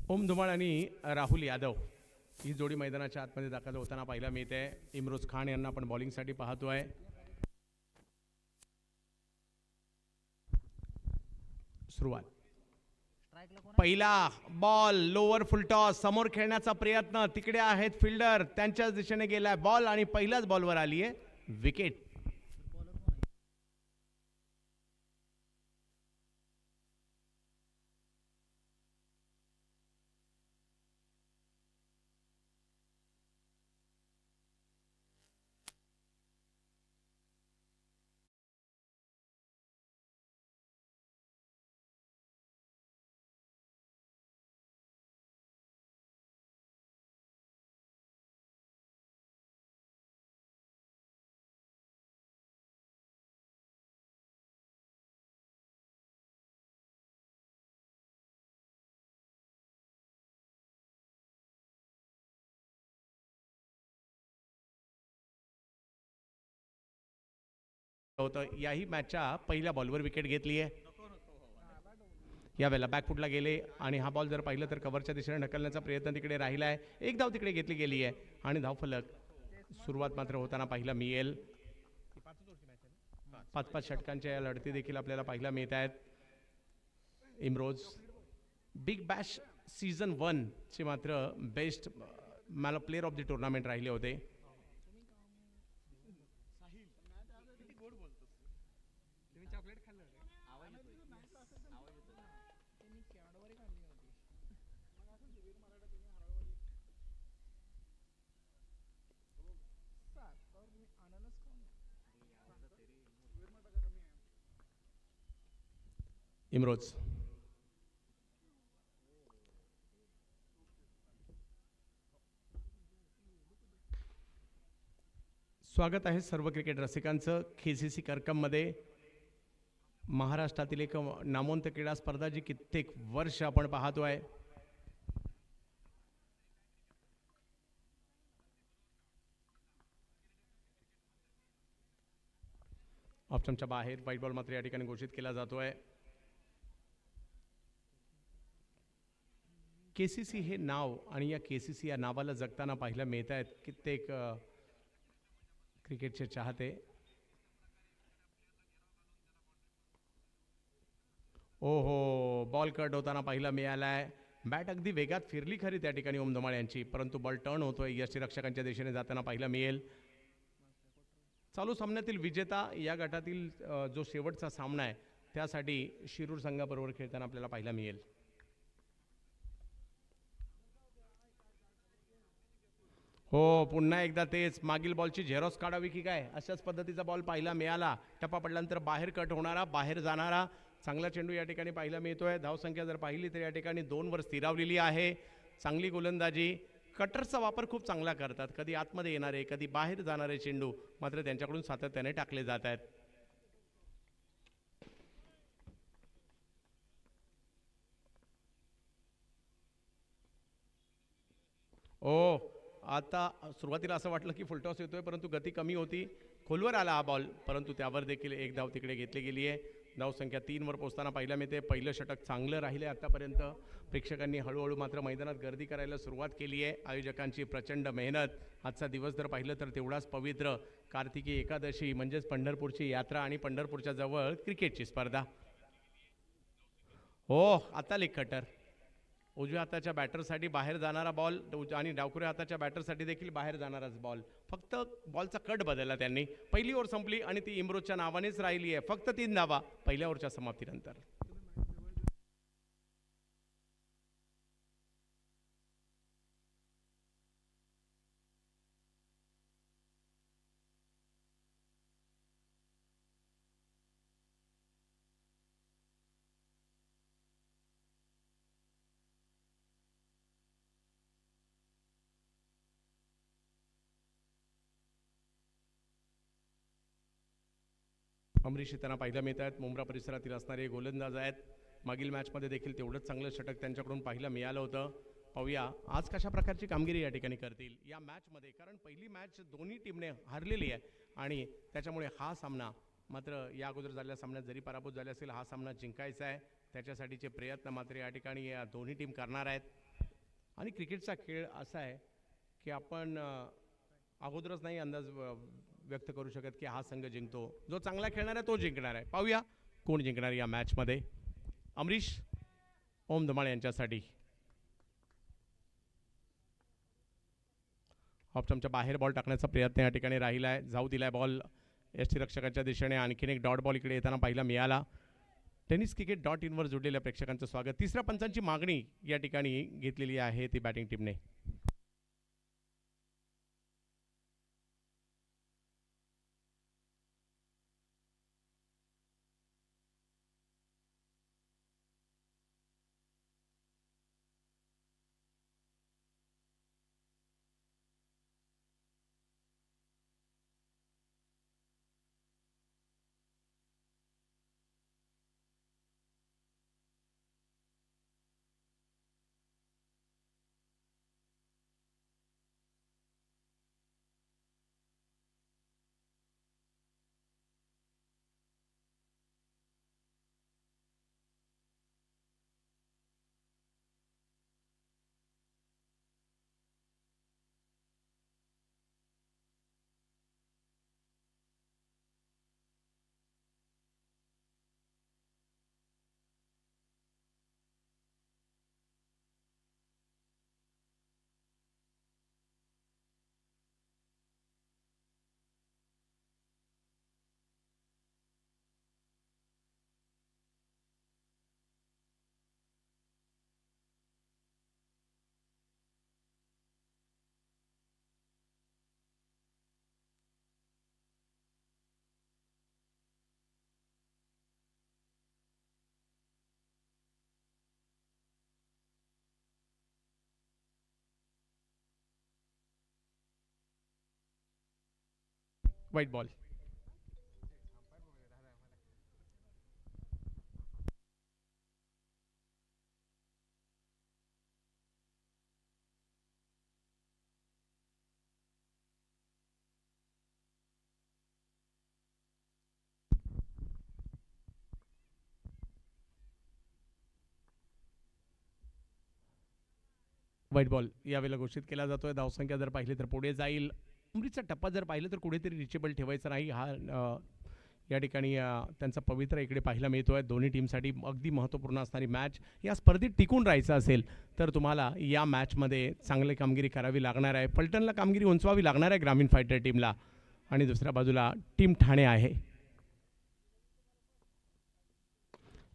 ओम धुमाळ आणि राहुल यादव ही जोडी मैदानाच्या आतमध्ये दाखल होताना पाहायला मिळते. इम्रोज खान यांना आपण बॉलिंगसाठी पाहतोय. सुरुवात. पहिला बॉल लोअर फुलटॉस समोर खेळण्याचा प्रयत्न. तिकडे आहेत फिल्डर, त्यांच्याच दिशेने गेलाय बॉल आणि पहिल्याच बॉलवर आली आहे विकेट. होतं याही मॅचच्या पहिल्या बॉलवर विकेट घेतली आहे. यावेळेला बॅकफुटला गेले आणि हा बॉल जर पाहिलं तर कव्हरच्या दिशेने ढकलण्याचा प्रयत्न तिकडे राहिला आहे. एक धाव तिकडे घेतली गेली आहे आणि धावफलक सुरुवात मात्र होताना पाहिला मिळेल. 5-5 षटकांच्या या लढती देखील आपल्याला पाहायला मिळत आहेत. इम्रोज बिग बॅश सीझन 1 चे मात्र बेस्ट मला प्लेअर ऑफ द टुर्नामेंट राहिले होते. इम्रोज स्वागत आहे सर्व क्रिकेट रसिकांचं KCC करकममध्ये. महाराष्ट्रातील एक नामवंत क्रीडा स्पर्धा जी कित्येक वर्ष आपण पाहतोय. ऑप्शनच्या बाहेर व्हाईट बॉल मात्र या ठिकाणी घोषित केला जातोय. KCC हे नाव आणि या KCC या नावाला जगताना पाहायला मिळत आहेत कित्येक क्रिकेटचे चाहते. ओहो, बॉल कट होताना पाहायला मिळालाय. बॅट अगदी वेगात फिरली खरी त्या ठिकाणी ओम धुमाळ यांची, परंतु बॉल टर्न होतोय यष्टीरक्षकांच्या दिशेने जाताना पाहायला मिळेल. चालू सामन्यातील विजेता या गटातील जो शेवटचा सामना आहे त्यासाठी शिरूर संघाबरोबर खेळताना आपल्याला पाहायला मिळेल. हो, पुन्हा एकदा तेच मागील बॉलची झेरॉक्स काढावी की काय अशाच पद्धतीचा बॉल पाहायला मिळाला. टप्पा पडल्यानंतर बाहेर कट होणारा, बाहेर जाणारा चांगला चेंडू या ठिकाणी पाहायला मिळतोय. धावसंख्या जर पाहिली तर या ठिकाणी 2 वर स्थिरावलेली आहे. चांगली गोलंदाजी. कटरचा वापर खूप चांगला करतात. कधी आतमध्ये येणारे, कधी बाहेर जाणारे चेंडू मात्र त्यांच्याकडून सातत्याने टाकले जात आहेत. ओ, आता सुरुवातीला असं वाटलं की फुलटॉस येतोय, परंतु गती कमी होती. खोलवर आला हा बॉल, परंतु त्यावर देखील एक धाव तिकडे घेतली गेली आहे. धावसंख्या 3 वर पोहोचताना पाहायला मिळते. पहिलं षटक चांगलं राहिले आतापर्यंत. प्रेक्षकांनी हळूहळू मात्र मैदानात गर्दी करायला सुरुवात केली आहे. आयोजकांची प्रचंड मेहनत. आजचा दिवस जर पाहिलं तर तेवढाच पवित्र. कार्तिकी एकादशी म्हणजेच पंढरपूरची यात्रा आणि पंढरपूरच्या जवळ क्रिकेटची स्पर्धा. हो, आता लेग कटर. उजव्या हाताच्या बॅटरसाठी बाहेर जाणारा बॉल आणि डावकुऱ्या हाताच्या बॅटरसाठी देखील बाहेर जाणाराच बॉल. फक्त बॉलचा कट बदलला त्यांनी. पहिली ओव्हर संपली आणि ती इम्रोजच्या नावानेच राहिली आहे. फक्त 3 धावा पहिल्या ओव्हरच्या समाप्तीनंतर. अमरीश त्यांना पाहायला मिळत आहेत. मुंब्रा परिसरातील असणारे गोलंदाज आहेत. मागील मॅचमध्ये देखील तेवढंच चांगलं षटक त्यांच्याकडून पाहायला मिळालं होतं. पाहूया आज कशा प्रकारची कामगिरी या ठिकाणी करतील या मॅचमध्ये, कारण पहिली मॅच दोन्ही टीमने हारलेली आहे आणि त्याच्यामुळे हा सामना मात्र या अगोदर झालेल्या सामन्यात जरी पराभूत झाले असेल हा सामना जिंकायचा आहे. त्याच्यासाठीचे प्रयत्न मात्र या ठिकाणी या दोन्ही टीम करणार आहेत. आणि क्रिकेटचा खेळ असा आहे की आपण अगोदरच नाही अंदाज व्यक्त करू शकत की हा संघ जिंकतो. जो चांगला खेळणार आहे तो जिंकणार आहे. पाहूया कोण जिंकणार या मॅचमध्ये. अमरीश ओम धमाळ यांच्यासाठी ऑप्शनच्या बाहेर बॉल टाकण्याचा प्रयत्न या ठिकाणी राहिला आहे. जाऊ दिलाय बॉल यष्टीरक्षकाच्या दिशेने. आणखीन एक डॉट बॉल इकडे येताना पाहायला मिळाला. टेनिस क्रिकेट .inवर जोडलेल्या प्रेक्षकांचं स्वागत. तिसऱ्या पंचांची मागणी या ठिकाणी घेतलेली आहे ती बॅटिंग टीमने. White ball. व्हाईट बॉल यावेळेला घोषित केला जातोय. धावसंख्या जर पाहिली तर पुढे जाईल. अमृतचा टप्पा जर पाहिलं तर कुठेतरी रिचेबल ठेवायचा नाही. हा या ठिकाणी त्यांचा पवित्र इकडे पाहायला मिळतोय. दोन्ही टीमसाठी अगदी महत्त्वपूर्ण असणारी मॅच. या स्पर्धेत टिकून राहायचं असेल तर तुम्हाला या मॅचमध्ये चांगली कामगिरी करावी लागणार आहे. फलटणला कामगिरी उंचवावी लागणार आहे ग्रामीण फायटर टीमला. आणि दुसऱ्या बाजूला टीम ठाणे आहे.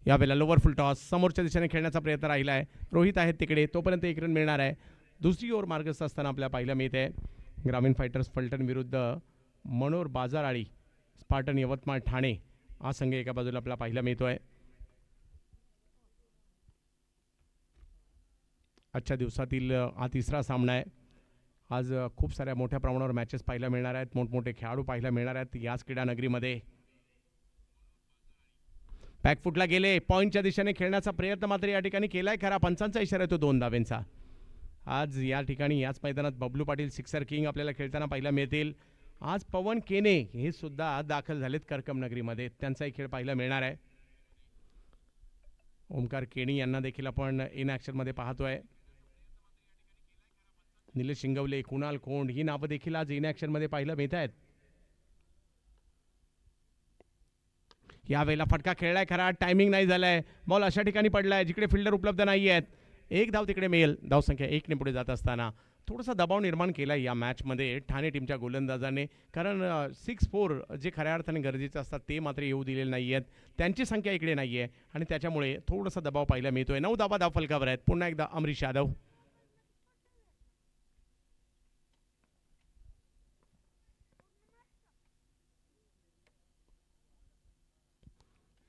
यावेळेला लोअर फुल टॉस समोरच्या दिशेने खेळण्याचा प्रयत्न राहिला आहे. रोहित आहेत तिकडे, तोपर्यंत एक रन मिळणार आहे. दुसरी ओव्हर मार्गस्थ असताना आपल्याला पाहायला मिळते ग्रामीण फायटर्स फलटण विरुद्ध मनोर बाजाराळी स्पार्टन यवतमाळ ठाणे हा संघ एका बाजूला आपल्याला पाहायला मिळतोय. आजच्या दिवसातील हा तिसरा सामना आहे. आज खूप साऱ्या मोठ्या प्रमाणावर मॅचेस पाहायला मिळणार आहेत. मोठमोठे खेळाडू पाहायला मिळणार आहेत याच क्रीडा नगरीमध्ये. बॅकफुटला गेले. पॉईंटच्या दिशेने खेळण्याचा प्रयत्न मात्र या ठिकाणी केलाय खरा. पंचांचा इशारा येतो 2 धावेंचा. आज या ठिकाणी याच मैदानात बबलू पाटील सिक्सर किंग आपल्याला खेळताना पाहायला मिळतील. आज पवन केने हे सुद्धा दाखल झालेत करकम नगरीमध्ये. त्यांचाही खेळ पाहायला मिळणार आहे. ओमकार केणी यांना देखील आपण इन ॲक्शनमध्ये पाहतोय. निलेश शिंगवले, कुणाल कोंड ही नावं देखील आज इन ॲक्शनमध्ये पाहायला मिळत आहेत. यावेळेला फटका खेळलाय खरा. टायमिंग नाही झालाय. बॉल अशा ठिकाणी पडलाय जिकडे फिल्डर उपलब्ध नाही आहेत. एक धाव तिकडे मिळेल. धावसंख्या 1ने पुढे जात असताना थोडासा दबाव निर्माण केला या मॅचमध्ये ठाणे टीमच्या गोलंदाजाने. कारण 6-4 जे खऱ्या अर्थाने गरजेचे असतात ते मात्र येऊ दिलेले नाही आहेत. त्यांची संख्या इकडे नाही आहे आणि त्याच्यामुळे थोडासा दबाव पाहायला मिळतोय. 9 धावा धाव फलकावर आहेत. पुन्हा एकदा अमरीश यादव.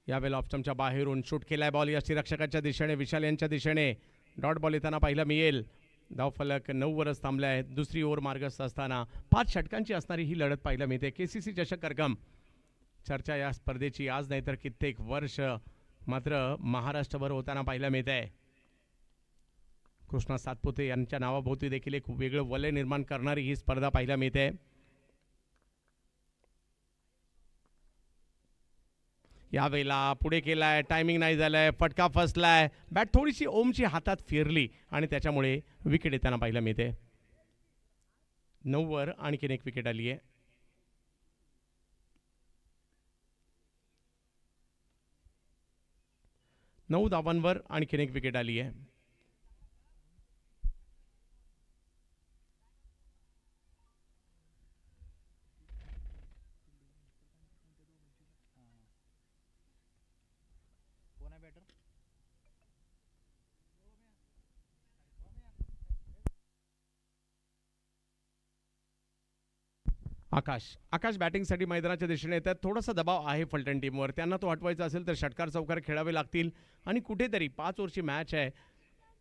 यावेळेला ऑप्शनच्या बाहेरून शूट केलाय बॉल यष्टीरक्षकाच्या दिशेने. विशाल यांच्या दिशेने डॉट बॉल येताना पाहायला मिळेल. धावफलक 9 वरच थांबले आहेत. दुसरी ओव्हर मार्गस्थ असताना 5 षटकांची असणारी ही लढत पाहायला मिळते. KCC चषक करकम चर्चा या स्पर्धेची आज नाही तर कित्येक वर्ष मात्र महाराष्ट्रभर होताना पाहायला मिळत आहे. कृष्णा सातपुते यांच्या नावाभोवती देखील एक वेगळं वलय निर्माण करणारी ही स्पर्धा पाहायला मिळते. यावेळेला पुढे केलाय, टायमिंग नाही झालाय, फटका फसलाय, बॅट थोडीशी ओमची हातात फिरली आणि त्याच्यामुळे विकेट येताना पाहायला मिळते. 9 वर आणखीन एक विकेट आली आहे. 9 धावांवर आणखीन एक विकेट आली आहे. आकाश बॅटिंगसाठी मैदानाच्या दिशेने येतात. थोडासा दबाव आहे फलटण टीमवर. त्यांना तो हटवायचा असेल तर षटकार चौकार खेळावे लागतील आणि कुठेतरी 5 ओव्हरची मॅच आहे,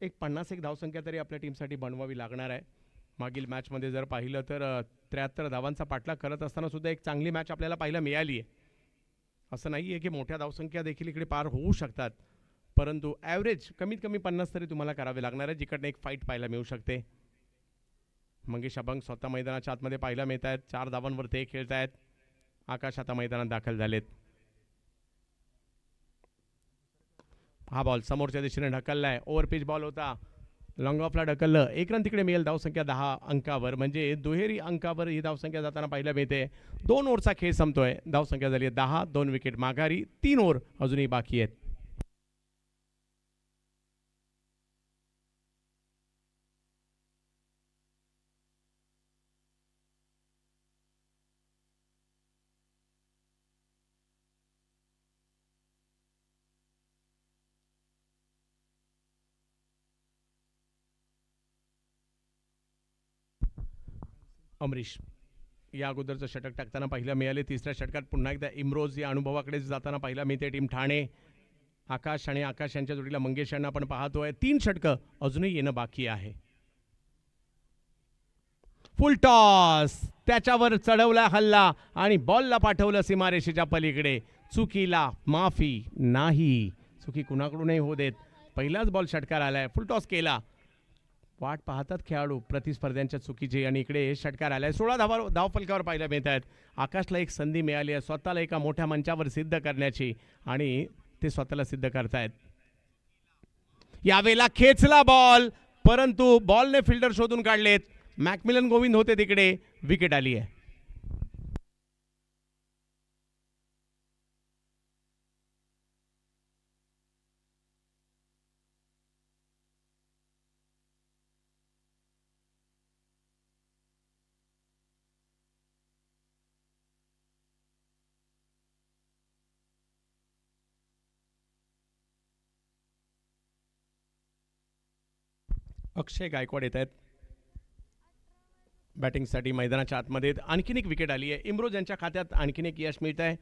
एक 51 धावसंख्या तरी आपल्या टीमसाठी बनवावी लागणार आहे. मागील मॅचमध्ये जर पाहिलं तर 73 धावांचा पाठलाग करत असताना सुद्धा एक चांगली मॅच आपल्याला पाहायला मिळाली आहे. असं नाही आहे की मोठ्या धावसंख्या देखील इकडे पार होऊ शकतात, परंतु ॲव्हरेज कमीत कमी 50 तरी तुम्हाला करावे लागणार आहे, जिकडनं एक फाईट पाहायला मिळू शकते. मंगेश अभंग स्वतः मैदानाच्या आतमध्ये पाहायला मिळत आहेत. 4 धावांवर ते खेळत आहेत. आकाश आता मैदानात दाखल झालेत. हा बॉल समोरच्या दिशेने ढकललाय. ओव्हरपिच बॉल होता, लॉंग ऑफला ढकललं. 1 रन तिकडे मिळेल. धावसंख्या 10 अंकावर, म्हणजे दुहेरी अंकावर ही धावसंख्या जाताना पाहायला मिळते. 2 ओव्हरचा खेळ संपतोय. धावसंख्या झाली आहे 10. 2 विकेट माघारी. 3 ओव्हर अजूनही बाकी आहेत. अमरीश या अगोदरचं षटक टाकताना पाहायला मिळाले. तिसऱ्या षटकात पुन्हा एकदा इम्रोज या अनुभवाकडे जाताना पाहायला मिळते टीम ठाणे. आकाश आणि आकाश यांच्या जोडीला मंगेश यांना आपण पाहतोय. 3 षटकं अजूनही येणं बाकी आहे. फुल टॉस, त्याच्यावर चढवला हल्ला आणि बॉलला पाठवलं सीमारेषेच्या पलीकडे. चुकीला माफी नाही. चुकी कुणाकडूनही होऊ देत. पहिलाच बॉल षटकार आलाय. फुल टॉस केला. वाट पाहतात खेळाडू प्रतिस्पर्ध्यांच्या चुकीची आणि इकडे षटकार आलाय. 16 धावफलकावर पाहायला मिळत आहेत. आकाशला एक संधी मिळाली आहे स्वतःला एका मोठ्या मंचावर सिद्ध करण्याची आणि ते स्वतःला सिद्ध करतायत. यावेळेला खेचला बॉल, परंतु बॉलने फिल्डर शोधून काढलेत. मॅकमिलन गोविंद होते तिकडे. विकेट आली आहे. अक्षय गायकवाड येत आहेत बॅटिंगसाठी मैदानाच्या आतमध्ये. आणखीन एक विकेट आली आहे. इम्रोज यांच्या खात्यात आणखीन एक यश मिळत आहे.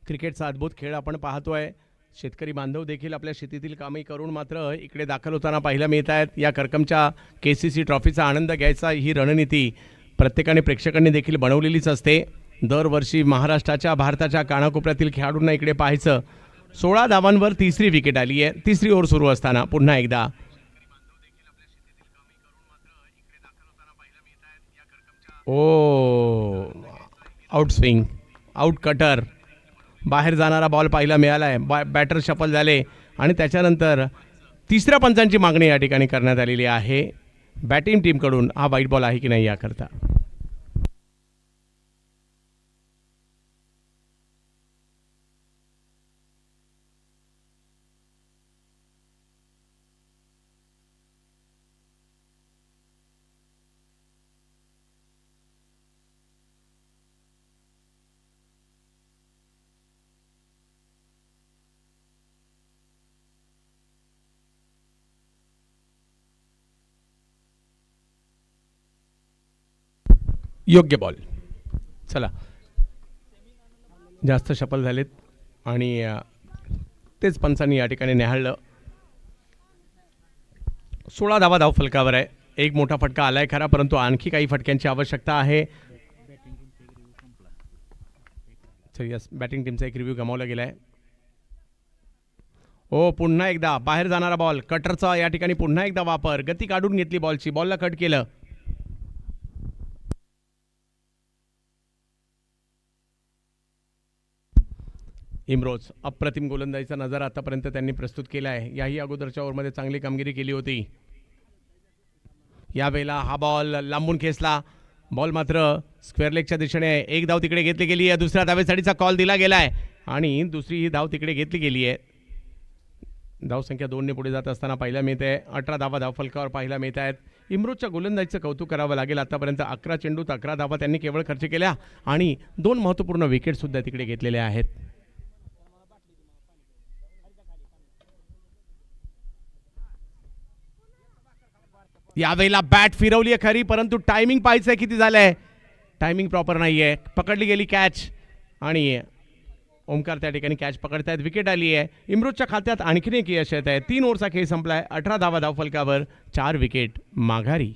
क्रिकेटचा अद्भुत खेळ आपण पाहतोय. शेतकरी बांधव देखील आपल्या शेतीतील कामे करून मात्र इकडे दाखल होताना पाहायला मिळत आहेत. या करकमच्या KCC ट्रॉफीचा आनंद घ्यायचा ही रणनीती प्रत्येकाने प्रेक्षकांनी देखील बनवलेलीच असते. दरवर्षी महाराष्ट्राच्या भारताच्या कानाकोपऱ्यातील खेळाडूंना इकडे पाहायचं. 16 धावांवर तिसरी विकेट आली आहे. तिसरी ओव्हर सुरू असताना पुन्हा एकदा आउट स्विंग, आउट कटर, बाहेर जाणारा बॉल पाहायला मिळाला आहे. बॅटर शफल झाले आणि त्याच्यानंतर तिसऱ्या पंचांची मागणी या ठिकाणी करण्यात आलेली आहे बॅटिंग टीमकडून. हा वाईट बॉल आहे की नाही याकरता. योग्य बॉल. चला, जास्त शफल झालेत आणि तेच पंचांनी या ठिकाणी निहाळलं. 16 धावा धावफलकावर आहे. एक मोठा फटका आलाय खरा, परंतु आणखी काही फटक्यांची आवश्यकता आहे. यस, बॅटिंग टीमचा एक रिव्ह्यू गमावला गेलाय. पुन्हा एकदा बाहेर जाणारा बॉल, कटरचा या ठिकाणी पुन्हा एकदा वापर. गती काढून घेतली बॉलची, बॉलला कट केलं. इम्रोज अप्रतिम गोलंदाजीचा नजारा आतापर्यंत त्यांनी प्रस्तुत केला आहे. याही अगोदरच्या ओव्हरमध्ये चांगली कामगिरी केली होती. यावेळेला हा बॉल लांबून खेचला. बॉल मात्र स्क्वेअर लेगच्या दिशेने एक धाव तिकडे घेतली गेली आहे. दुसऱ्या धावेसाठीचा कॉल दिला गेला आहे आणि दुसरी ही धाव तिकडे घेतली गेली आहे. धावसंख्या 2ने पुढे जात असताना पाहायला मिळते. 18 धावा धावफलकावर पाहायला मिळत आहेत. इम्रोजच्या गोलंदाजीचं कौतुक करावं लागेल. आतापर्यंत 11 चेंडूत 11 धावा त्यांनी केवळ खर्च केल्या आणि 2 महत्त्वपूर्ण विकेटसुद्धा तिकडे घेतलेल्या आहेत. यावेळेला बॅट फिरवली आहे खरी, परंतु टायमिंग पाहायचं किती झालंय. टायमिंग प्रॉपर नाही आहे. पकडली गेली कॅच आणि ओमकार त्या ठिकाणी कॅच पकडतायत. विकेट आली आहे. इम्रोजच्या खात्यात आणखीन एक यश येत आहे. 3 ओव्हरचा खेळ संपलाय. 18 धावा धावफलकावर 4 विकेट माघारी.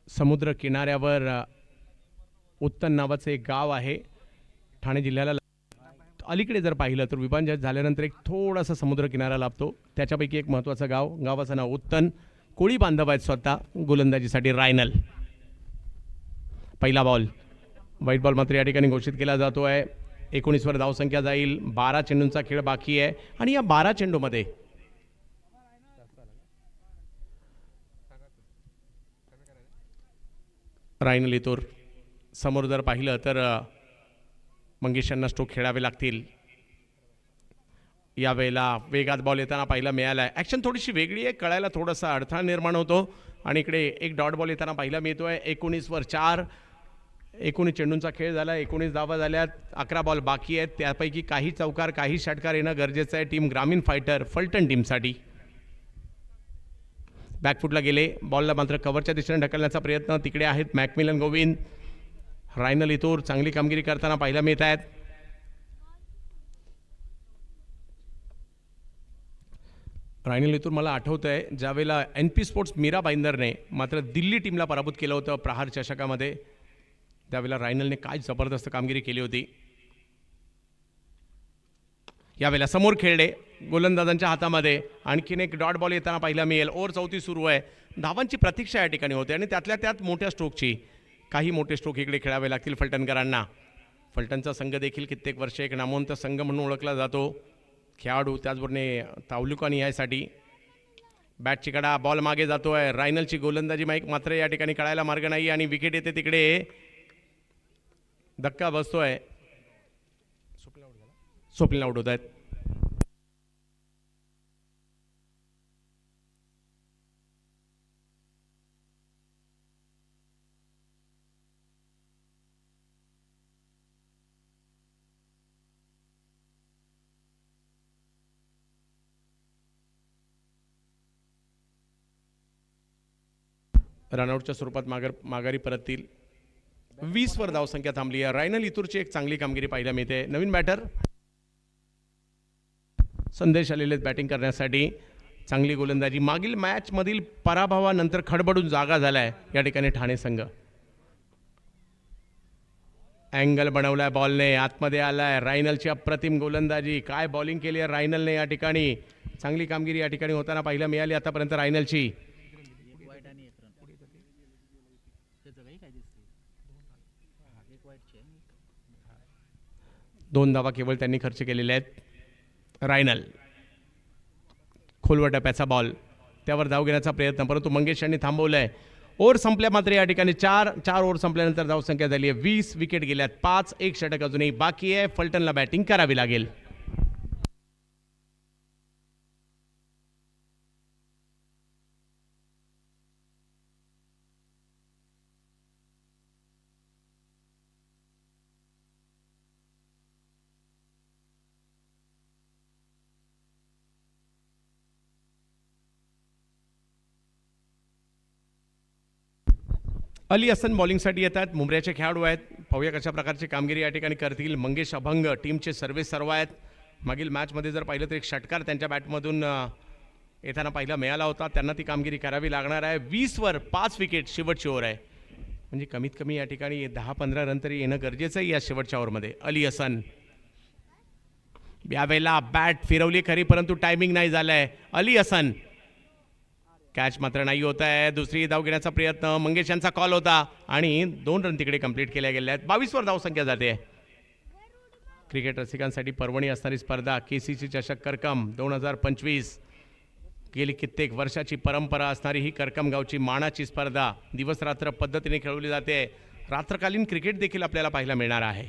समुद्र किनाऱ्यावर उत्तन नावाचं एक गाव आहे. ठाणे जिल्ह्याला अलीकडे जर पाहिलं तर विभाजन झाल्यानंतर एक थोडासा समुद्र किनारा लाभतो. त्याच्यापैकी एक महत्त्वाचं गाव, गावाचं नाव उत्तन. कोळी बांधव आहेत स्वतः. गोलंदाजीसाठी रायनल. पहिला बॉल व्हाईट बॉल मात्र या ठिकाणी घोषित केला जातो आहे. 19 वर धावसंख्या जाईल. 12 चेंडूंचा खेळ बाकी आहे आणि या 12 चेंडूमध्ये रायनल इतूर समोर जर पाहिलं तर मंगेश यांना स्ट्रोक खेळावे लागतील. यावेळेला वेगात बॉल येताना पाहायला मिळाला आहे. ॲक्शन थोडीशी वेगळी आहे, कळायला थोडासा अडथळा निर्माण होतो आणि इकडे एक डॉट बॉल येताना पाहायला मिळतोय. 19 वर 4. 19 चेंडूंचा खेळ झाला. 19 धावा झाल्यात. 11 बॉल बाकी आहेत. त्यापैकी काही चौकार काही षटकार येणं गरजेचं आहे टीम ग्रामीण फायटर फलटण टीमसाठी. बॅकफुटला गेले. बॉलला मात्र कव्हरच्या दिशेने ढकलण्याचा प्रयत्न तिकडे आहेत मॅकमिलन गोविंद. रायनल इतूर चांगली कामगिरी करताना पाहायला मिळत आहेत. रायनल इतूर मला आठवतं आहे ज्यावेळेला NP स्पोर्ट्स मीरा बाईंदरने मात्र दिल्ली टीमला पराभूत केलं होतं प्रहार चषकामध्ये, त्यावेळेला रायनलने काय जबरदस्त कामगिरी केली होती. यावेळेला समोर खेळले गोलंदाजांच्या हातामध्ये. आणखीन एक डॉट बॉल येताना पाहायला मिळेल. ओव्हर 34 सुरू आहे. धावांची प्रतीक्षा या ठिकाणी होते आणि त्यातल्या त्यात मोठ्या स्ट्रोकची. काही मोठे स्ट्रोक इकडे खेळावे लागतील फलटणकरांना. फलटणचा संघ देखील कित्येक वर्ष एक नामवंत संघ म्हणून ओळखला जातो. खेळाडू त्याचबरोबर तालुका निहायसाठी. बॅटची कडा बॉल मागे जातो आहे. रायनलची गोलंदाजी मात्र या ठिकाणी कळायला मार्ग नाही आणि विकेट येते तिकडे. धक्का बसतोय. स्वप्नील आउट होत आहेत. रनआउटच्या स्वरूपात माघारी परततील. 20 वर धावसंख्या थांबली आहे. रायनल इतूरची एक चांगली कामगिरी पाहायला मिळते. नवीन बॅटर संदेश आलेले बॅटिंग करण्यासाठी. चांगली गोलंदाजी. मागील मॅचमधील पराभवानंतर खडबडून जागा झालाय या ठिकाणी ठाणे संघ. अँगल बनवलाय बॉलने. आतमध्ये आलाय. रायनलची अप्रतिम गोलंदाजी. काय बॉलिंग केली आहे रायनलने या ठिकाणी. चांगली कामगिरी या ठिकाणी होताना पाहायला मिळाली आतापर्यंत रायनलची. 2 धावा केवळ त्यांनी खर्च केलेले आहेत. रायनल खोलवर टप्प्याचा बॉल, त्यावर धाव घेण्याचा प्रयत्न, परंतु मंगेश यांनी थांबवलंय. ओव्हर संपल्या मात्र या ठिकाणी 4 ओव्हर संपल्यानंतर धावसंख्या झाली आहे 20. विकेट गेल्यात 5. एक षटक अजूनही बाकी आहे. फलटणला बॅटिंग करावी लागेल. अली हसन बॉलिंगसाठी येतात. मुंबऱ्याचे खेळाडू आहेत. पाहूया कशा प्रकारची कामगिरी या ठिकाणी करतील. मंगेश अभंग टीमचे सर्व आहेत. मागील मॅचमध्ये जर पाहिलं तर एक षटकार त्यांच्या बॅटमधून येताना पहिला मिळाला होता. त्यांना ती कामगिरी करावी लागणार आहे. 20वर 5 विकेट शेवटची ओव्हर आहे. म्हणजे कमीत कमी या ठिकाणी 10-15 रन तरी येणं गरजेचं आहे या शेवटच्या ओव्हरमध्ये. अली हसन यावेळेला बॅट फिरवली खरी परंतु टायमिंग नाही झालंय. अली हसन कॅच मात्र नाही होत आहे. दुसरी धाव घेण्याचा प्रयत्न मंगेश यांचा कॉल होता आणि 2 रन तिकडे कंप्लीट केल्या गेल्या आहेत. 22वर धावसंख्या जाते. क्रिकेट रसिकांसाठी पर्वणी असणारी स्पर्धा केसीसी चषक करकम 2025 गेली कित्येक वर्षाची परंपरा असणारी ही करकम गावची मानाची स्पर्धा दिवस रात्र पद्धतीने खेळवली जाते. रात्रकालीन क्रिकेट देखील आपल्याला पाहायला मिळणार आहे.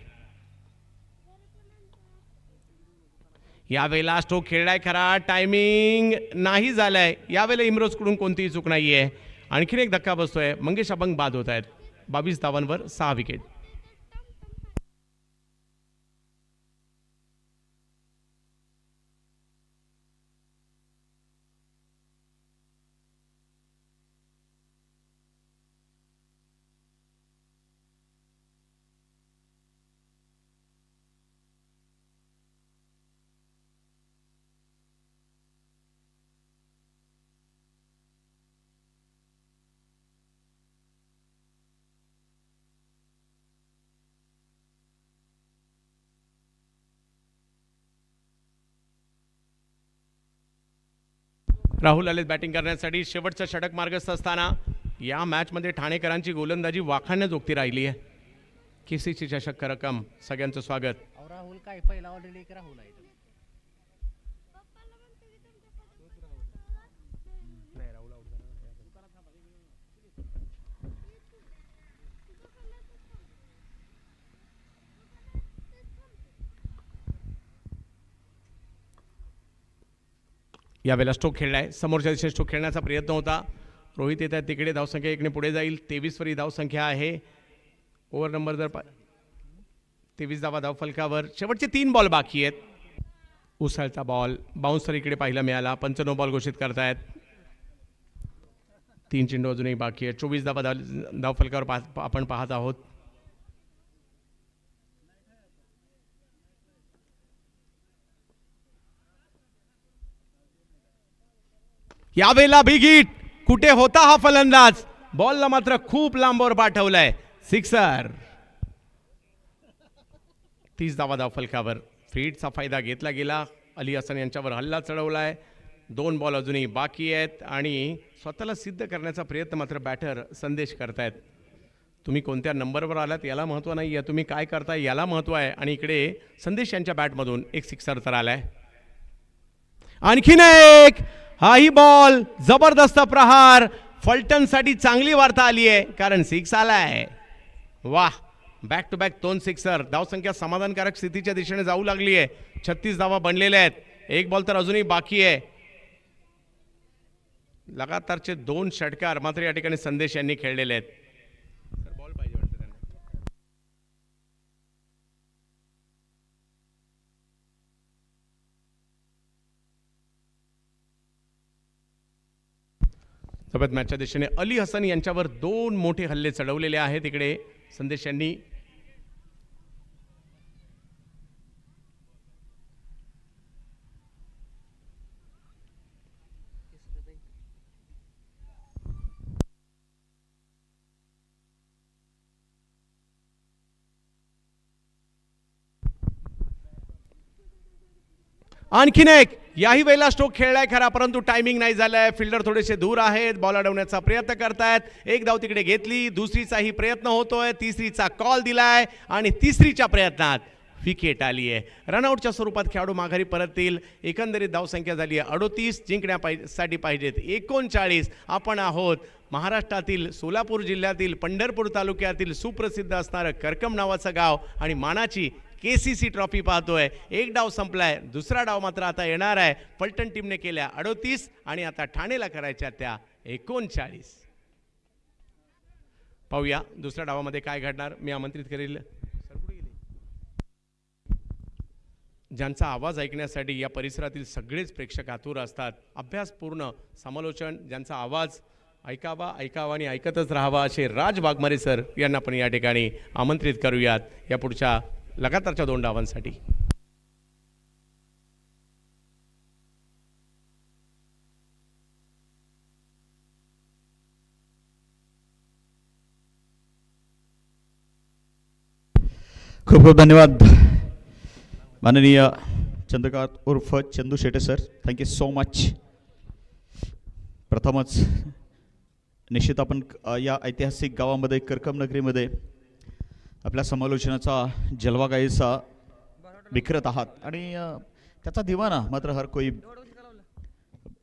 यावेळेला स्ट्रोक खेळलाय खरा, टायमिंग नाही झालाय. यावेळेला इम्रोजकडून कोणतीही चूक नाहीये. आणखीन एक धक्का बसतोय. मंगेश अभंग बाद होत आहेत. 22 धावांवर 6 विकेट. राहुल आलेत बॅटिंग करण्यासाठी. शेवटचा षटक मार्गस्थ असताना या मॅचमध्ये ठाणेकरांची गोलंदाजी वाखाणण्याजोगती राहिली आहे. केसीसी चषक रक्कम सगळ्यांचं स्वागत. राहुल काय पहिला ऑलरेडी एक राहुल आहे. यावेळेला स्ट्रोक खेळलाय. समोरच्या दिशेने स्ट्रोक खेळण्याचा प्रयत्न होता. रोहित येत आहे तिकडे. धावसंख्या 1ने पुढे जाईल. 23वर ही धावसंख्या आहे. ओव्हर नंबर जर 23 धावा धावफलकावर. शेवटचे 3 बॉल बाकी आहेत. उसळता बॉल बाउन्सर इकडे पाहायला मिळाला. 95 बॉल घोषित करतायत. 3 चेंडू अजूनही बाकी आहेत. 24 धावा धावफलकावर आपण पाहत आहोत. यावेळेला बिग हिट. कुठे होता हा फलंदाज. बॉलला मात्र खूप लांबवर पाठवलाय. सिक्सर. 30 धावा धावफलकावर. फ्रीडचा फायदा घेतला गेला. अली हसन यांच्यावर हल्ला चढवलाय. 2 बॉल अजूनही बाकी आहेत आणि स्वतःला सिद्ध करण्याचा प्रयत्न मात्र बॅटर संदेश करतायत. तुम्ही कोणत्या नंबरवर आलात याला महत्त्व नाही आहे, तुम्ही काय करताय याला महत्त्व आहे. आणि इकडे संदेश यांच्या बॅटमधून एक सिक्सर तर आलाय. आणखीन एक. हाही बॉल जबरदस्त प्रहार. फलटणसाठी चांगली वार्ता आली आहे कारण 6 आलाय. वाह. Back to back 2 sixer. धावसंख्या समाधानकारक स्थितीच्या दिशेने जाऊ लागली आहे. 36 धावा बनलेल्या आहेत. 1 बॉल तर अजूनही बाकी आहे. लगातारचे 2 षटकार मात्र या ठिकाणी संदेश यांनी खेळलेले आहेत. बॉल पाहिजे वाटतं त्यांना. सोबत मॅचच्या दिशेने अली हसन यांच्यावर 2 मोठे हल्ले चढवलेले आहेत. इकडे संदेश यांनी आणखीन एक. याही वेळेला स्ट्रोक खेळलाय खरा परंतु टायमिंग नाही झालाय. फिल्डर थोडेसे दूर आहेत. बॉल अडवण्याचा प्रयत्न करतायत. 1 धाव तिकडे घेतली. दुसरीचाही प्रयत्न होतोय. तिसरीचा कॉल दिलाय आणि तिसरीच्या प्रयत्नात विकेट आली आहे. रनआउटच्या स्वरूपात खेळाडू माघारी परततील. एकंदरीत धावसंख्या झाली आहे 38. जिंकण्यासाठी पाहिजेत 39. आपण आहोत महाराष्ट्रातील सोलापूर जिल्ह्यातील पंढरपूर तालुक्यातील सुप्रसिद्ध असणारं करकम नावाचं गाव आणि मानाची केसीसी ट्रॉफी पाहतोय. 1 डाव संपलाय. दुसरा डाव मात्र आता येणार आहे. फलटण टीमने केल्या 38 आणि आता ठाणेला करायच्या त्या 39. पाहूया दुसऱ्या डावामध्ये काय घडणार. मी आमंत्रित करेल ज्यांचा आवाज ऐकण्यासाठी या परिसरातील सगळेच प्रेक्षक आतुर असतात. अभ्यासपूर्ण समालोचन ज्यांचा आवाज ऐकावा ऐकावा आणि ऐकतच राहावा असे राज वाघमारे सर यांना आपण या ठिकाणी आमंत्रित करूयात या पुढच्या लगातारच्या 2 डावांसाठी. खूप खूप धन्यवाद माननीय चंद्रकांत उर्फ Chandu Shete sir. Thank you so much. प्रथमच निश्चित आपण या ऐतिहासिक गावामध्ये करकम नगरीमध्ये आपल्या समालोचनाचा जलवा काहीसा विखरत आहात आणि त्याचा दिवाना मात्र हर कोई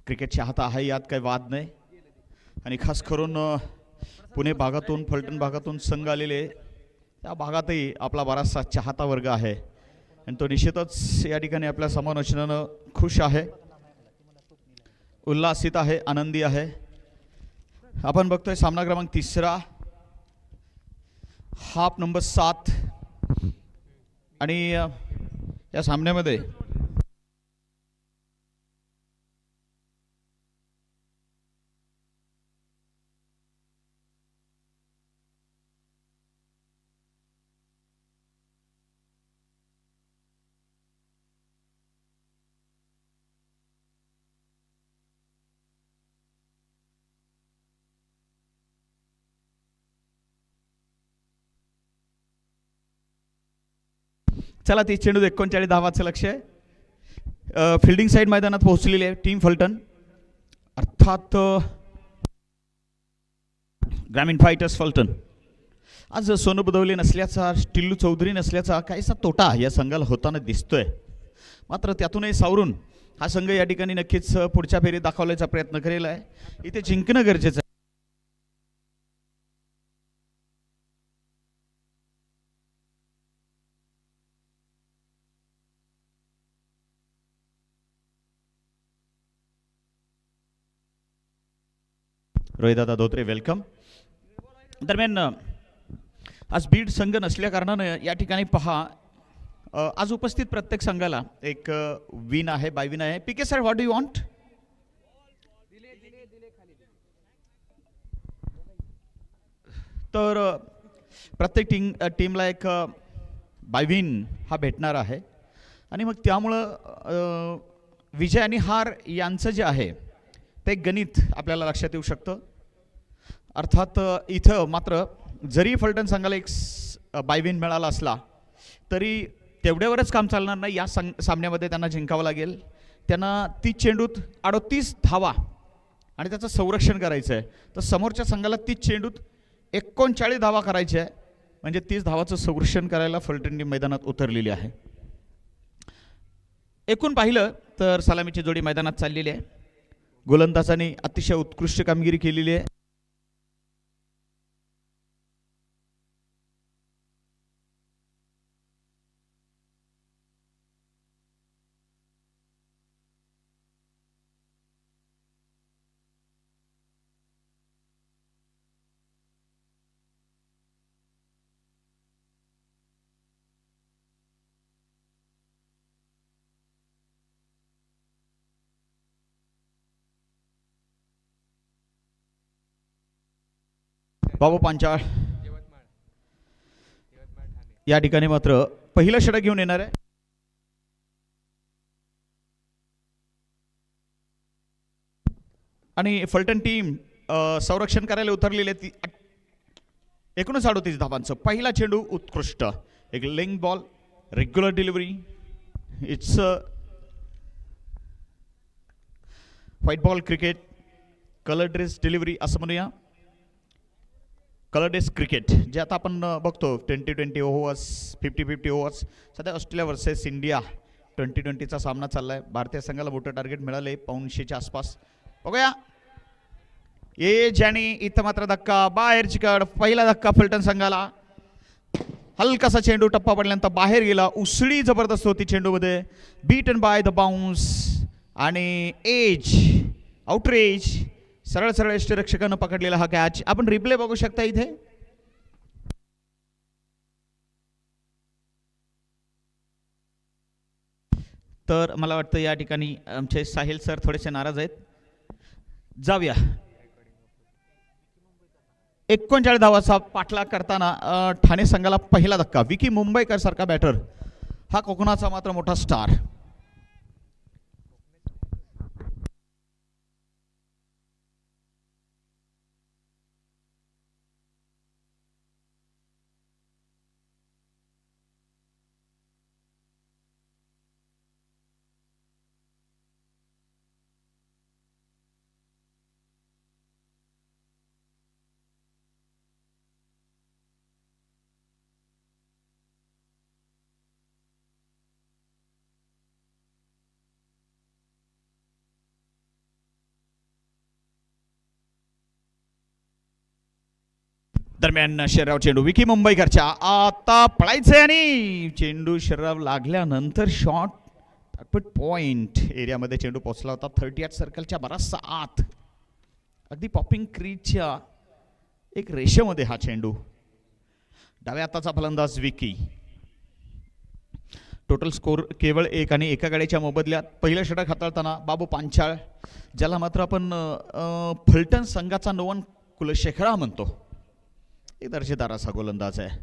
क्रिकेट चाहता आहे, यात काही वाद नाही. आणि खास करून पुणे भागातून फलटण भागातून संघ आलेले त्या भागातही आपला बराचसा चाहता वर्ग आहे आणि तो निश्चितच या ठिकाणी आपल्या समालोचनानं खुश आहे, उल्हासित आहे, आनंदी आहे. आपण बघतोय सामना क्रमांक 3 हाफ नंबर 7 आणि या सामन्यामध्ये चला 30 चेंडू 39 धावाचं लक्ष आहे. फिल्डिंग साईड मैदानात पोहोचलेली आहे टीम फलटण, अर्थात ग्रामीण फायटर्स फलटण. आज सोनू बुधवले नसल्याचा, टिल्लू चौधरी नसल्याचा काहीसा तोटा या संघाला होताना दिसतोय. मात्र त्यातूनही सावरून हा संघ या ठिकाणी नक्कीच पुढच्या फेरीत दाखवण्याचा प्रयत्न करेल आहे. इथे जिंकणं गरजेचं आहे. रोहितदादा धोत्रे वेलकम. दरम्यान आज बीड संघ नसल्या कारणानं या ठिकाणी पहा आज उपस्थित प्रत्येक संघाला एक विन आहे, बाय विन आहे. PK sir, what do you want? तर प्रत्येक टीमला एक बाय विन हा भेटणार आहे आणि मग त्यामुळं विजय आणि हार यांचं जे आहे ते गणित आपल्याला लक्षात येऊ शकतं. अर्थात इथं मात्र जरी फलटण संघाला एक बाय विन मिळाला असला तरी तेवढ्यावरच काम चालणार नाही. या सामन्यामध्ये त्यांना जिंकावं लागेल. त्यांना 30 चेंडूत 38 धावा आणि त्याचं संरक्षण करायचं आहे. तर समोरच्या संघाला 30 चेंडूत 39 धावा करायच्या आहे, म्हणजे 30 धावाचं संरक्षण करायला फलटण टीम मैदानात उतरलेली आहे. एकूण पाहिलं तर सलामीची जोडी मैदानात चाललेली आहे. गोलंदाजांनी अतिशय उत्कृष्ट कामगिरी केलेली आहे. बाबू पांचाळ या ठिकाणी मात्र पहिलं षटक घेऊन येणार आहे. आणि फलटण टीम संरक्षण करायला उतरलेली आहे. 39 धावांचं पहिला चेंडू उत्कृष्ट, एक length ball, regular delivery. It's white ball cricket, colour dress delivery असं म्हणूया. कलर ड्रेस क्रिकेट जे आता आपण बघतो 20-20 ओव्हर्स, 50-50 ओव्हर्स. सध्या ऑस्ट्रेलिया वर्सेस इंडिया 20-20चा सामना चालला आहे. भारतीय संघाला मोठं टार्गेट मिळालं आहे 150च्या आसपास. बघूया ये ज्याने इथं मात्र धक्का, बाहेरची कड, पहिला धक्का फलटण संघाला. हलकासा चेंडू टप्पा पडल्यानंतर बाहेर गेला. उसळी जबरदस्त होती चेंडूमध्ये. बीटन बाय द बाउन्स आणि एज, आउटर एज. सरळ सरळ यष्टिरक्षकानं पकडलेला हा कॅच. आपण रिप्ले बघू शकता इथे. तर मला वाटतं या ठिकाणी आमचे साहिल सर थोडेसे नाराज आहेत. जाऊया 39 धावाचा पाठलाग करताना ठाणे संघाला पहिला धक्का. विकी मुंबईकर सारखा बॅटर हा कोकणाचा मात्र मोठा स्टार. दरम्यान शरीराव चेंडू विकी मुंबईकरच्या आता पळायचंय आणि चेंडू शरीराव लागल्यानंतर शॉट पॉइंट एरियामध्ये चेंडू पोहोचला होता. 38 सर्कलच्या बराचसा आत अगदी पॉपिंग क्रीजच्या एक रेषेमध्ये हा चेंडू. डाव्या हाताचा फलंदाज विकी. टोटल स्कोर केवळ 1 आणि एका गाडीच्या मोबदल्यात पहिलं षटक हाताळताना बाबू पांचाळ, ज्याला मात्र आपण फलटण संघाचा नोवन कुलशेखरा म्हणतो, एक दर्जेदार असा गोलंदाज आहे.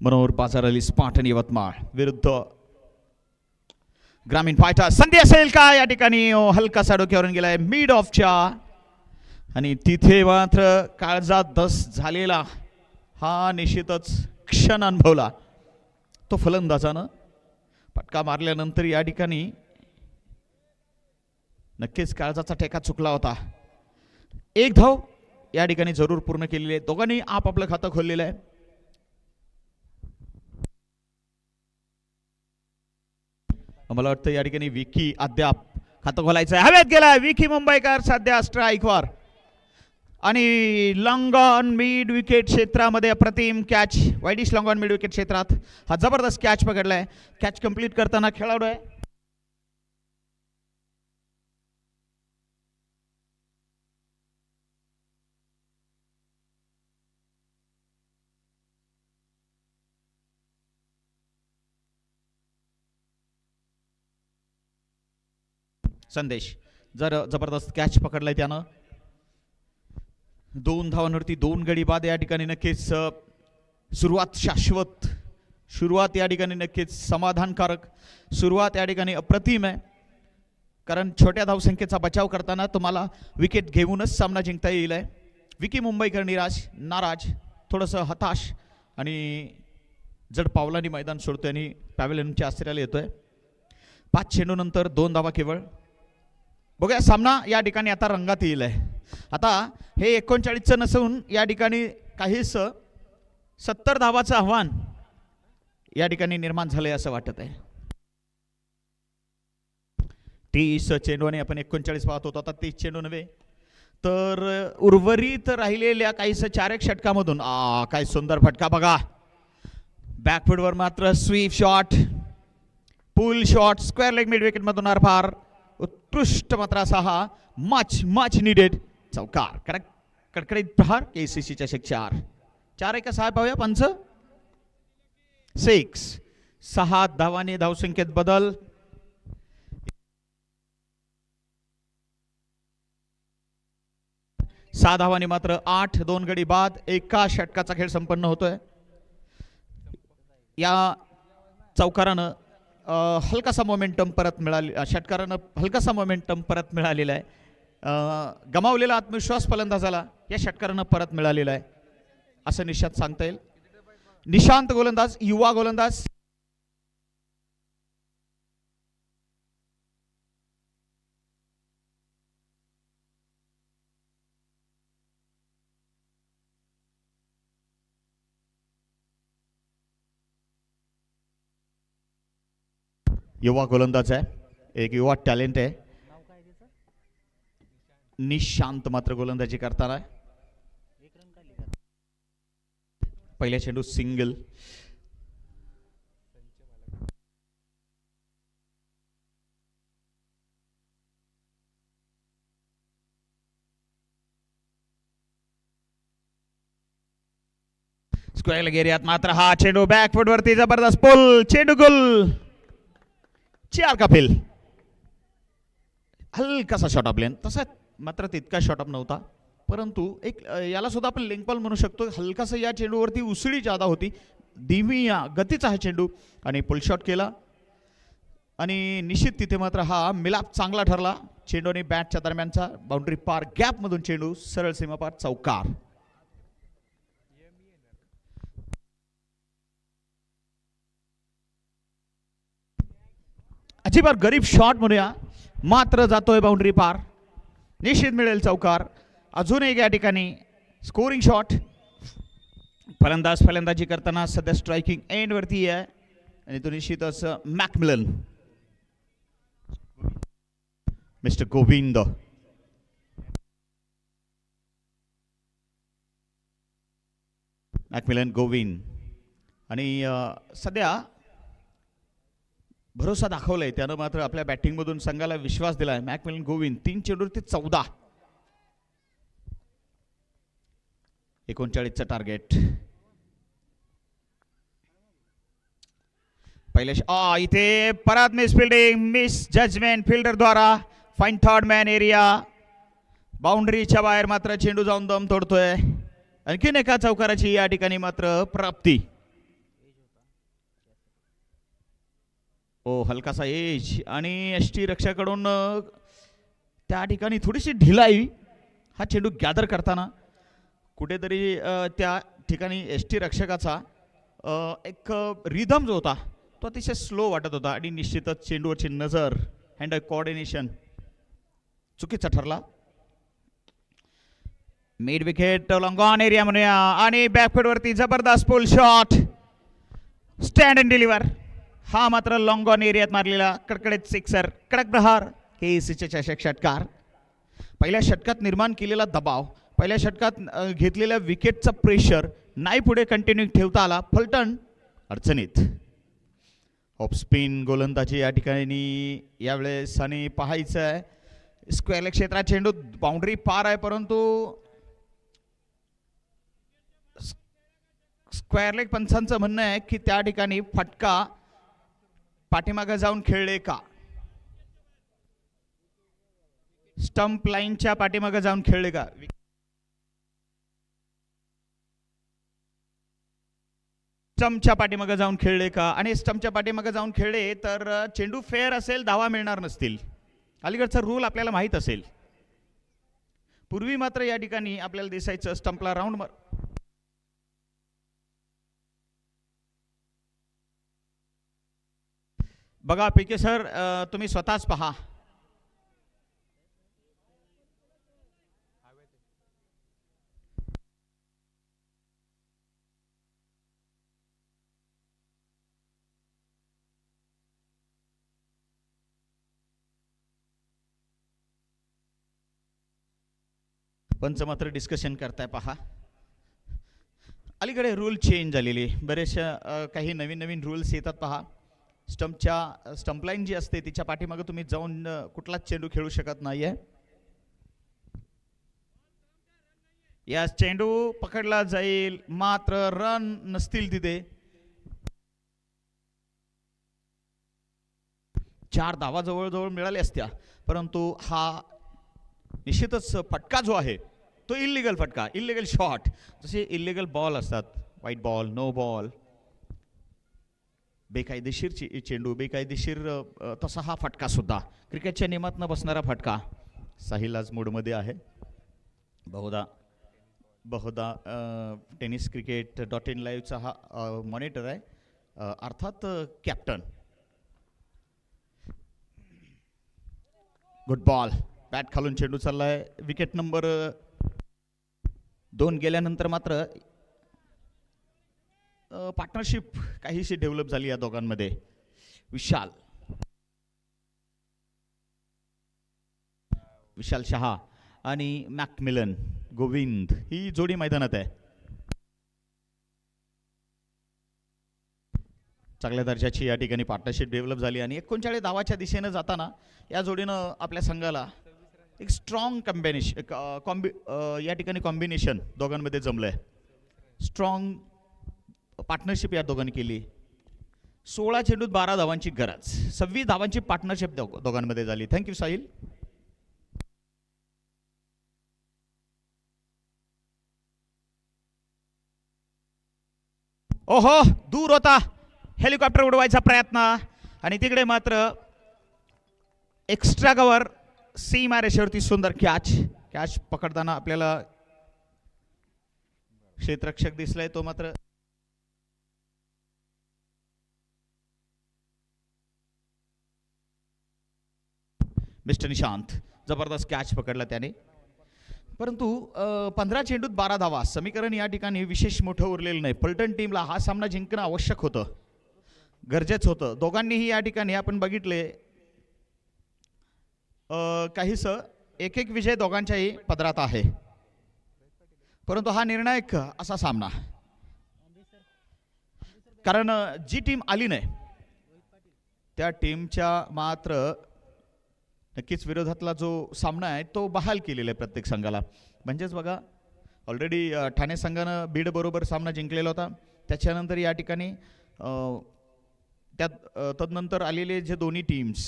मनोहर बाजार अली स्पाटन यवतमाळ विरुद्ध ग्रामीण फायटर. संधी असेल का या ठिकाणी? हलकासा डोक्यावरून गेलाय मिड ऑफच्या आणि तिथे मात्र काळजात धस झालेला हा निश्चितच क्षण अनुभवला तो फलंदाजानं. फटका मारल्यानंतर या ठिकाणी नक्कीच काळजाचा ठेका चुकला होता. एक धाव या ठिकाणी जरूर पूर्ण केलेली आहे. दोघांनी आपापलं खातं खोललेलं आहे. मला वाटतं या ठिकाणी विकी अद्याप खातं खोलायचं आहे. हवेत गेलाय विकी मुंबईकर सध्या स्ट्राईकवर आणि लॉंग ऑन मिड विकेट क्षेत्रामध्ये अप्रतिम catch. Widish long on mid wicket क्षेत्रात हा जबरदस्त कॅच पकडलाय. कॅच कंप्लीट करताना खेळाडू आहे संदेश. जर जबरदस्त कॅच पकडलाय त्यानं. 2 धावांवरती 2 गडी बाद या ठिकाणी नक्कीच सुरुवात शाश्वत, सुरुवात या ठिकाणी नक्कीच समाधानकारक, सुरुवात या ठिकाणी अप्रतिम आहे. कारण छोट्या धावसंख्येचा बचाव करताना तुम्हाला विकेट घेऊनच सामना जिंकता येईल आहे. विकी मुंबईकर नाराज, थोडंसं हताश आणि जड पावलांनी मैदान सोडतोय आणि पॅव्हेलियनच्या आश्रयाला येतोय. 5 चेंडूनंतर 2 धावा केवळ. बघूया सामना या ठिकाणी आता रंगात येईल आहे. आता हे 39चं नसून या ठिकाणी काहीच 70 धावाचं आव्हान या ठिकाणी निर्माण झालंय असं वाटत आहे. 30 चेंडूने आपण 39 पाहत होतो. आता 30 चेंडू नव्हे तर उर्वरित राहिलेल्या काहीसं 4 षटकामधून काय सुंदर फटका बघा. बॅकफुटवर मात्र sweep shot, pull shot, square leg mid wicket मधून आरपार उत्कृष्ट मात्र असा हा मच निडेड चौकार. कडकडीत प्रहार KCC चषक 4 एका 6 पाहूया. 5 6 धावाने धावसंख्येत बदल. सहा धावाने मात्र 8, 2 गडी बाद. एका षटकाचा खेळ संपन्न होतोय. या चौकारानं हलकासा मोमेंटम परत मिळाले, षटकारानं हलकासा मोमेंटम परत मिळालेला आहे. गमावलेला आत्मविश्वास फलंदाजाला या षटकारानं परत मिळालेला आहे असं निशांत सांगता येईल. निशांत गोलंदाज, युवा गोलंदाज. युवा गोलंदाज आहे, एक युवा टॅलेंट आहे. निशांत मात्र गोलंदाजी करताना पहिल्या चेंडू सिंगल. स्क्वेअर लेग एरियात मात्र हा चेंडू बॅकफुट वरती जबरदस्त पुल, चेंडू गुल. 4 का फेल. हलकासा शॉट ऑफ लेन, तसा मात्र तितका शॉट ऑफ नव्हता, परंतु एक याला सुद्धा आपण लेंग बॉल म्हणू शकतो. हलकासा या चेंडूवरती उसळी जादा होती, धीमी गतीचा हा चेंडू आणि पुल शॉट केला आणि निश्चित तिथे मात्र हा मिलाप चांगला ठरला. चेंडू आणि बॅटच्या दरम्यानचा बाउंड्री पार गॅपमधून चेंडू सरळ सीमापार चौकार. अजिबात गरीब शॉट म्हणूया, मात्र जातोय बाउंड्री पार, निश्चित मिळेल चौकार. अजून एक या ठिकाणी स्कोरिंग शॉट. फलंदाज फलंदाजी करताना सध्या स्ट्रायकिंग एंड वरती आहे आणि तो निश्चितच Macmillan, mister Govind. Macmillan Govind आणि सध्या भरोसा दाखवलाय त्यानं, मात्र आपल्या बॅटिंगमधून संघाला विश्वास दिलाय. मॅकमिलन गोविंद 3 चेंडूवरती 14, 39चं टार्गेट. पहिल्या इथे परत miss fielding, miss judgement fielder द्वारा. फाईन थर्ड मॅन एरिया, बाउंड्रीच्या बाहेर मात्र चेंडू जाऊन दम तोडतोय. आणखीन एका चौकाराची या ठिकाणी मात्र प्राप्ती. ओ हलकासा एज आणि यष्टी रक्षकाकडून त्या ठिकाणी थोडीशी ढिलाई हा चेंडू गॅदर करताना. कुठेतरी त्या ठिकाणी यष्टी रक्षकाचा एक रिदम जो होता तो अतिशय स्लो वाटत होता आणि निश्चितच चेंडूवरची नजर, हँड कोऑर्डिनेशन चुकीचा ठरला. Mid wicket long on area म्हणूया आणि बॅकफुटवरती जबरदस्त pull shot, stand and deliver. हा मात्र लॉंग ऑन एरियात मारलेला कडकडीत सिक्सर, कडक प्रहार, KCC चषक षटकार. पहिल्या षटकात निर्माण केलेला दबाव, पहिल्या षटकात घेतलेल्या विकेटचा प्रेशर नाही पुढे कंटिन्यू ठेवता आला. फलटण अडचणीत. ऑफ स्पिन गोलंदाजी या ठिकाणी यावेळेस आणि पाहायचं आहे. स्क्वेअर लेग क्षेत्रात चेंडू बाउंड्री पार आहे, परंतु स्क्वेअर लेग पंचांचं म्हणणं आहे की त्या ठिकाणी फटका पाठीमागे जाऊन खेळले का, स्टंप लाईनच्या पाठीमागे जाऊन खेळले का. स्टंपच्या पाठीमागे जाऊन खेळले का, आणि स्टंपच्या पाठीमागे जाऊन खेळले तर चेंडू फेअर असेल, धावा मिळणार नसतील. अलीकडचा रूल आपल्याला माहीत असेल. पूर्वी मात्र या ठिकाणी आपल्याला दिसायचं स्टंपला राऊंड मार. बघा PK सर, तुम्ही स्वतःच पहा. पंच मात्र डिस्कशन करताय पहा. अलीकडे रूल चेंज झालेली, बरेचशा काही नवीन नवीन रूल्स येतात पहा. स्टंप लाईन जी असते तिच्या पाठीमागे तुम्ही जाऊन कुठलाच चेंडू खेळू शकत नाहीये. या चेंडू पकडला जाईल, मात्र रन नसतील तिथे. 4 धावा जवळजवळ मिळाल्या असत्या, परंतु हा निश्चितच फटका जो आहे तो इल्लीगल फटका, इल्लीगल शॉट. जसे इल्लीगल बॉल असतात, व्हाईट बॉल, नो बॉल, बेकायदेशीर चेंडू, बेकायदेशीर तसा हा फटका सुद्धा क्रिकेटच्या नियमात न बसणारा फटका. साहिल आज मूडमध्ये आहे. बहुधा टेनिस क्रिकेट .in लाईव्हचा हा मॉनिटर आहे, अर्थात कॅप्टन. गुड बॉल, बॅट खालून चेंडू चाललाय. विकेट नंबर 2 गेल्यानंतर मात्र पार्टनरशिप काहीशी डेव्हलप झाली या दोघांमध्ये. विशाल शहा आणि मॅकमिलन गोविंद ही जोडी मैदानात आहे. चांगल्या दर्जाची या ठिकाणी पार्टनरशिप डेव्हलप झाली आणि 39 धावाच्या दिशेने जाताना या जोडीनं आपल्या संघाला एक स्ट्रॉंग या ठिकाणी कॉम्बिनेशन दोघांमध्ये जमलंय. स्ट्रॉंग पार्टनरशिप या दोघांनी केली. 16 चेंडूत 12 धावांची गरज, 26 धावांची पार्टनरशिप दोघांमध्ये झाली. थँक्यू साहिल. ओहो, दूर होता हेलिकॉप्टर उडवायचा प्रयत्न आणि तिकडे मात्र एक्स्ट्रा कव्हर सीमा रेषेवरती सुंदर कॅच पकडताना आपल्याला क्षेत्ररक्षक दिसलाय, तो मात्र मिस्टर निशांत जबरदस्त कॅच पकडला त्याने. परंतु 15 चेंडूत 12 धावा, समीकरण या ठिकाणी विशेष मोठं उरलेलं नाही. पलटण टीमला हा सामना जिंकणं आवश्यक होतं, गरजेचं होतं. दोघांनीही या ठिकाणी आपण बघितले काहीस एक एक विजय दोघांच्याही पदरात आहे, परंतु हा निर्णायक असा सामना, कारण जी टीम आली नाही त्या टीमच्या मात्र नक्कीच विरोधातला जो सामना आहे तो बहाल केलेला आहे प्रत्येक संघाला. म्हणजेच बघा, ऑलरेडी ठाणे संघानं बीड बरोबर सामना जिंकलेला होता. त्याच्यानंतर या ठिकाणी त्यात तदनंतर आलेले जे दोन्ही टीम्स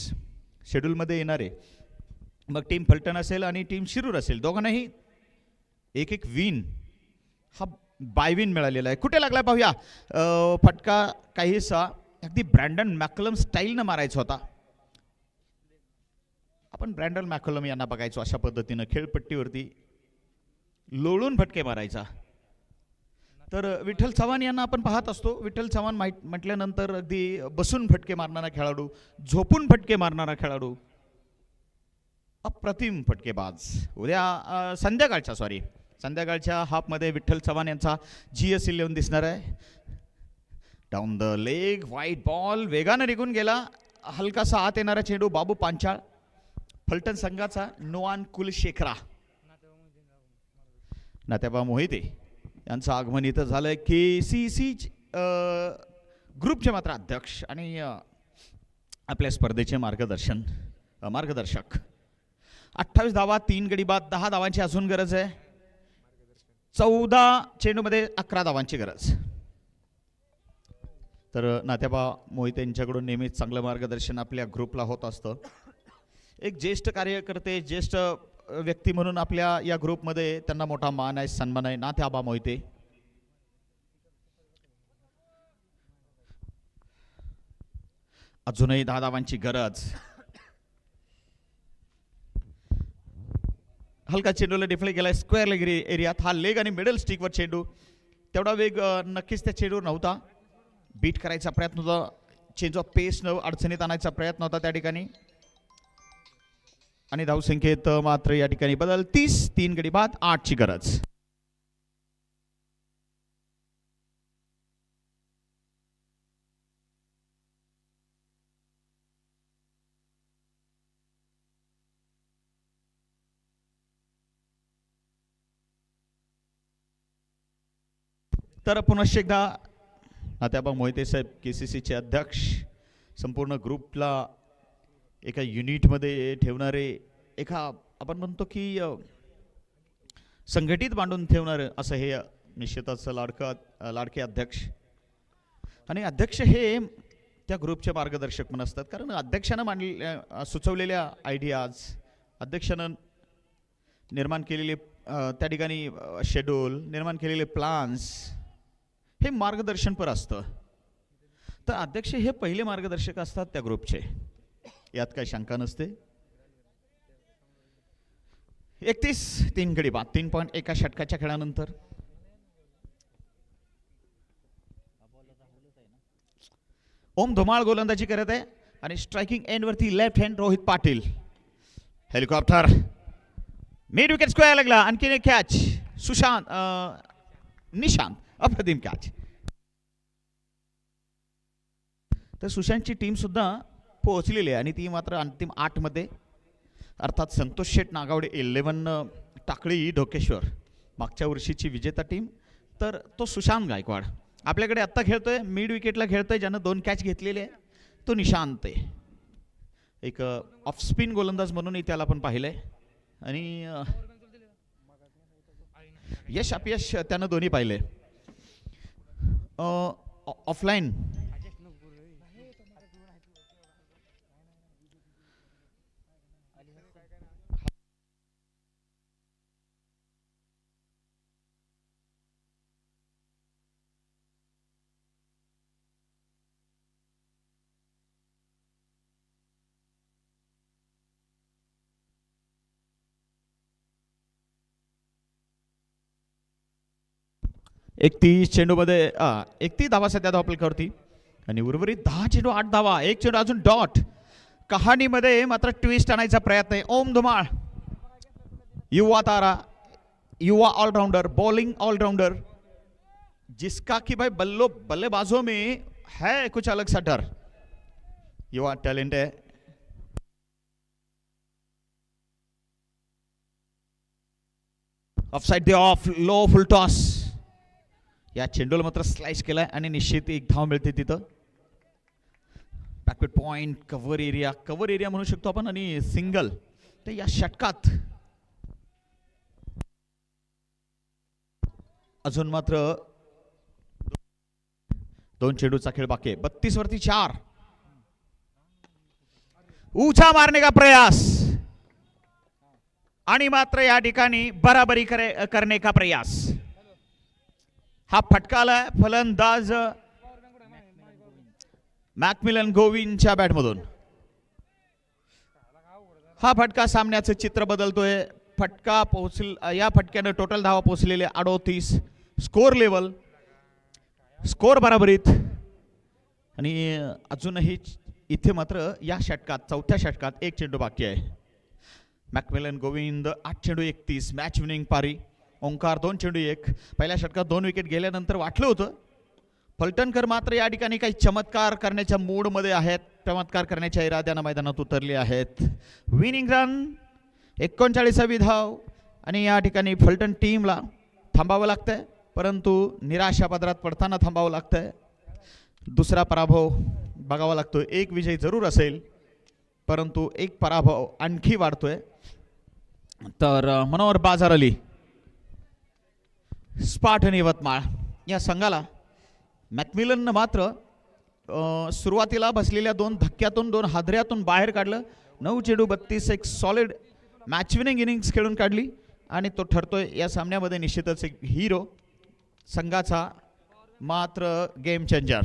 शेड्यूलमध्ये येणारे, मग टीम फलटण असेल आणि टीम शिरूर असेल, दोघांनाही एक एक विन, हा बाय विन मिळालेला आहे. कुठे लागला पाहूया. फटका काहीसा अगदी ब्रँडन मॅकलम स्टाईलनं मारायचा होता. आपण ब्रँडन मॅकलम यांना बघायचो अशा पद्धतीनं खेळपट्टीवरती लोळून फटके मारायचा. तर विठ्ठल चव्हाण यांना आपण पाहत असतो. विठ्ठल चव्हाण म्हटल्यानंतर अगदी बसून फटके मारणारा खेळाडू, झोपून फटके मारणारा खेळाडू, अप्रतिम फटकेबाज. उद्या संध्याकाळच्या हाफमध्ये विठ्ठल चव्हाण यांचा GS11 दिसणार आहे. Down the leg, white ball वेगानं निघून गेला. हलकासा आत येणारा चेंडू बाबू पांचाळ, फलटण संघाचा नोआन कुलशेखरा, नात्याबा मोहिते यांचं आगमन इथं झालंय. KCC ग्रुपचे मात्र अध्यक्ष आणि आपल्या स्पर्धेचे मार्गदर्शक. 28 धावा, 3 गडी बाद, 10 धावांची अजून गरज आहे. 14 चेंडूमध्ये 11 धावांची गरज. तर नात्याबा मोहिते यांच्याकडून नेहमीच चांगलं मार्गदर्शन आपल्या ग्रुपला होत असतं. एक ज्येष्ठ कार्यकर्ते, ज्येष्ठ व्यक्ती म्हणून आपल्या या ग्रुपमध्ये त्यांना मोठा मान आहे, सन्मान आहे. नात्याबा मोहिते अजूनही 10 धावांची गरज. हलका चेंडूला डिफ्लेक्ट केलाय स्क्वेअर लेग एरियात. हा लेग आणि मिडल स्टिकवर चेंडू, तेवढा वेग नक्कीच त्या चेंडूवर नव्हता. बीट करायचा प्रयत्न होता, चेंज ऑफ पेस न अडचणीत आणायचा प्रयत्न होता त्या ठिकाणी. आणि धावसंख्येत मात्र या ठिकाणी बदल. 30, 3 गडी बाद, 8 ची गरज. तर पुनश्च एकदा नात्याबा मोहिते साहेब, KCCचे अध्यक्ष, संपूर्ण ग्रुपला एका युनिटमध्ये ठेवणारे, एका आपण म्हणतो की संघटित बांधून ठेवणारे असं हे निश्चितच लाडके अध्यक्ष. आणि अध्यक्ष हे त्या ग्रुपचे मार्गदर्शक पण असतात, कारण अध्यक्षानं सुचवलेल्या आयडियाज, अध्यक्षानं निर्माण केलेले त्या ठिकाणी शेड्यूल, निर्माण केलेले प्लान्स, हे मार्गदर्शनपर असतं. तर अध्यक्ष हे पहिले मार्गदर्शक असतात त्या ग्रुपचे, यात काही शंका नसते. 31, 3 गडी बाद, 3 पॉईंट एका षटकाच्या खेळानंतर. ओम धुमाळ गोलंदाजी करत आहे आणि स्ट्रायकिंग एंड वरती left hand Rohit Patil. Helicopter mid wicket square लागला. आणखीन एक कॅच निशांत, अप्रतिम कॅच. तर सुशांतची टीम सुद्धा पोहोचलेली आहे आणि ती मात्र अंतिम 8 मध्ये, अर्थात संतोष शेठ नागावडे 11, टाकळी ढोकेश्वर मागच्या वर्षीची विजेता टीम. तर तो सुशांत गायकवाड आपल्याकडे आत्ता खेळतोय, मिड विकेटला खेळतोय, ज्यानं 2 कॅच घेतलेले आहे, तो निशांत आहे. एक ऑफ स्पिन गोलंदाज म्हणूनही त्याला आपण पाहिलंय. आणि यश अपयश त्यानं दोन्ही पाहिले. ऑफलाईन 31 चेंडूमध्ये 31 धावा सध्या धावपलकावरती आणि उर्वरित 10 चेंडू 8 धावा, एक चेंडू अजून डॉट. कहाणीमध्ये मात्र ट्विस्ट आणायचा प्रयत्न आहे. ओम धुमाळ युवा तारा, युवा ऑलराउंडर, बॉलिंग ऑलराउंडर, जिसका कि भाई बल्लेबाजों में है कुछ अलग सा डर. युवा टैलेंट है. Offside they of, low full toss. या चेंडूला मात्र स्लाइस केलाय आणि निश्चित एक धाव मिळते तिथं. बॅकवर्ड पॉइंट, कव्हर एरिया म्हणू शकतो आपण आणि सिंगल. तर या षटकात अजून मात्र 2 चेंडूचा खेळ बाकी आहे. 32 वरती 4. ऊंचा मारने का प्रयास आणि मात्र या ठिकाणी बराबरी करने का प्रयास. हा फटकाला फलंदाज मॅकमिलन गोविंदच्या बॅटमधून. हा फटका सामन्याचं चित्र बदलतोय. फटका या फटक्यानं टोटल धावा पोहोचलेले 38. स्कोर लेवल, स्कोर बराबरीत. आणि अजूनही इथे मात्र या षटकात, चौथ्या षटकात 1 चेंडू बाकी आहे. मॅकमिलन गोविंद 8 चेंडू 31, मॅच विनिंग पारी. ओंकार 2 चेंडू 1. पहिल्या षटकात 2 विकेट गेल्यानंतर वाटलं होतं फलटणकर मात्र या ठिकाणी काही चमत्कार करण्याच्या मूडमध्ये आहेत, चमत्कार करण्याच्या इराद्यानं मैदानात उतरले आहेत. विनिंग रन 39वी धाव आणि या ठिकाणी फलटण टीमला थांबावं लागतंय, परंतु निराशा पदरात पडताना थांबावं लागतंय. दुसरा पराभव बघावा लागतोय. एक विजय जरूर असेल परंतु एक पराभव आणखी वाढतोय. तर मनोहर बाजार अली, स्पार्टन यवतमाळ या संघाला मॅकमिलननं मात्र सुरुवातीला बसलेल्या 2 धक्क्यातून, 2 हादऱ्यातून बाहेर काढलं. 9 चेंडू 32, एक सॉलिड मॅच विनिंग इनिंग्स खेळून काढली आणि तो ठरतोय या सामन्यामध्ये निश्चितच एक हिरो, संघाचा मात्र गेम चेंजर.